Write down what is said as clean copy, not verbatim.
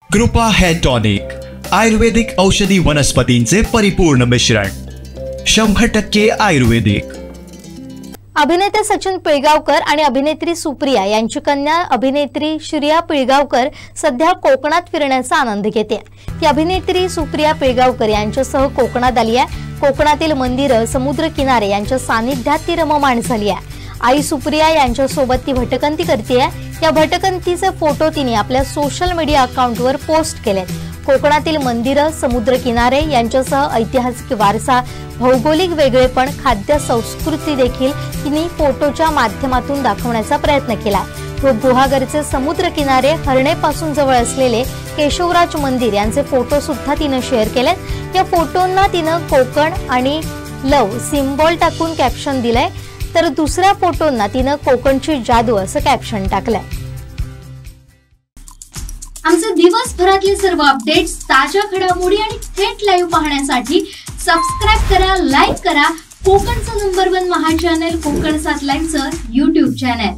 कृपा hair tonic, आयुर्वेदिक औषधी वनस्पतींचे परिपूर्ण मिश्रण, 100% आयुर्वेदिक। अभिनेते सचिन पिळगावकर आणि अभिनेत्री सुप्रिया यांची कन्या अभिनेत्री श्रिया पिळगावकर सध्या कोकणात फिरण्याचा आनंद घेते। ती अभिनेत्री सुप्रिया पिळगावकर यांच्यासह कोकणात आली आहे। कोकणातील मंदिरं, समुद्र किनारे यांच्या सानिध्यात ती रममाण झाली आहे। आई सुप्रिया यांच्यासोबत ती भटकंती करते आहे। या भटकंतीचे फोटो तिने आपल्या सोशल मीडिया अकाउंटवर पोस्ट केलेत। कोकणातील मंदिरं, समुद्र किनारे यांच्यासह ऐतिहासिक वारसा, भौगोलिक वेगळेपण, खाद्य संस्कृती देखील तिने फोटोच्या माध्यमातून दाखवण्याचा प्रयत्न केला। गुहागरचे समुद्र किनारे, हरणेपासून जवळ असलेले केशवराज मंदिर यांचे फोटो सुद्धा तिने शेअर केलेत। या फोटोंना तिने कोकण आणि लव सिम्बॉल टाकून कॅप्शन दिलंय, तर दुसऱ्या फोटोंना तिने कोकणची जादू असं कॅप्शन टाकलंय। आमचे दिवसभरातले सर्व अपडेट्स, ताज्या घडामोडी आणि थेट लाईव्ह पाहण्यासाठी सबस्क्राइब करा, लाईक करा कोकणचं नंबर 1 महा चॅनल कोकण 7 लाईनचं YouTube चॅनल।